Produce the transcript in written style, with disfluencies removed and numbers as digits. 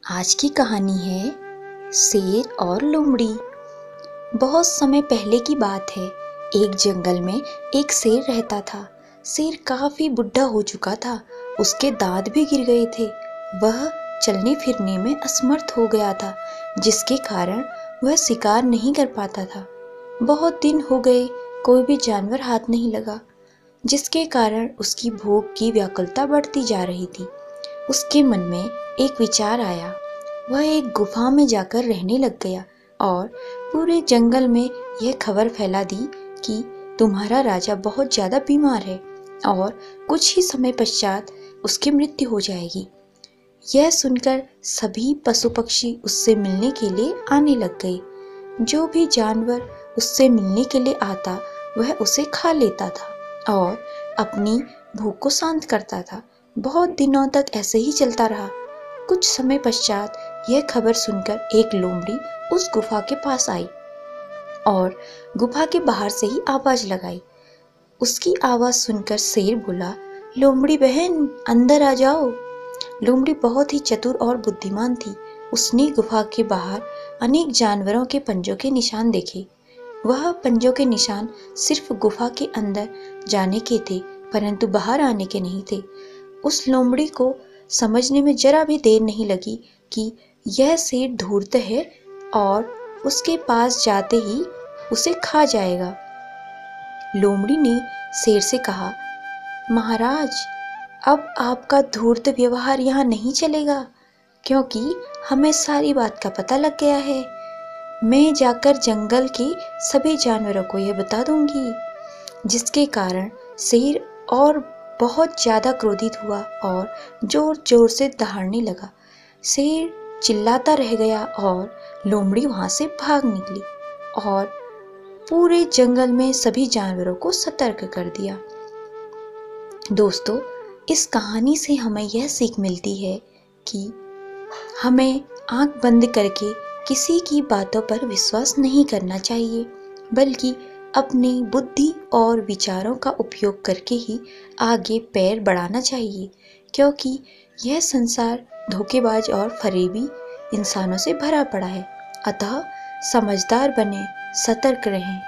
आज की कहानी है शेर और लोमड़ी। बहुत समय पहले की बात है। एक जंगल में एक शेर रहता था। शेर काफी बुढ़ा हो चुका था। उसके दांत भी गिर गए थे। वह चलने फिरने में असमर्थ हो गया था, जिसके कारण वह शिकार नहीं कर पाता था। बहुत दिन हो गए, कोई भी जानवर हाथ नहीं लगा, जिसके कारण उसकी भूख की व्याकुलता बढ़ती जा रही थी। उसके मन में एक विचार आया। वह एक गुफा में जाकर रहने लग गया और पूरे जंगल में यह खबर फैला दी कि तुम्हारा राजा बहुत ज्यादा बीमार है और कुछ ही समय पश्चात उसकी मृत्यु हो जाएगी। यह सुनकर सभी पशु पक्षी उससे मिलने के लिए आने लग गए। जो भी जानवर उससे मिलने के लिए आता वह उसे खा लेता था और अपनी भूख को शांत करता था। बहुत दिनों तक ऐसे ही चलता रहा। कुछ समय पश्चात यह खबर सुनकर एक लोमड़ी उस गुफा के पास आई और गुफा के बाहर से ही आवाज लगाई। उसकी आवाज सुनकर शेर बोला, लोमड़ी बहन, अंदर आ जाओ। लोमड़ी बहुत ही चतुर और बुद्धिमान थी। उसने गुफा के बाहर अनेक जानवरों के पंजों के निशान देखे। वह पंजों के निशान सिर्फ गुफा के अंदर जाने के थे, परंतु बाहर आने के नहीं थे। उस लोमड़ी को समझने में जरा भी देर नहीं लगी कि यह शेर धूर्त है और उसके पास जाते ही उसे खा जाएगा। लोमड़ी ने शेर से कहा, महाराज, अब आपका धूर्त व्यवहार यहाँ नहीं चलेगा, क्योंकि हमें सारी बात का पता लग गया है। मैं जाकर जंगल के सभी जानवरों को यह बता दूंगी। जिसके कारण शेर और बहुत ज्यादा क्रोधित हुआ और जोर जोर से दहाड़ने लगा। शेर चिल्लाता रह गया और लोमड़ी वहां से भाग निकली और पूरे जंगल में सभी जानवरों को सतर्क कर दिया। दोस्तों, इस कहानी से हमें यह सीख मिलती है कि हमें आंख बंद करके किसी की बातों पर विश्वास नहीं करना चाहिए, बल्कि अपनी बुद्धि और विचारों का उपयोग करके ही आगे पैर बढ़ाना चाहिए, क्योंकि यह संसार धोखेबाज और फरेबी इंसानों से भरा पड़ा है। अतः समझदार बने, सतर्क रहें।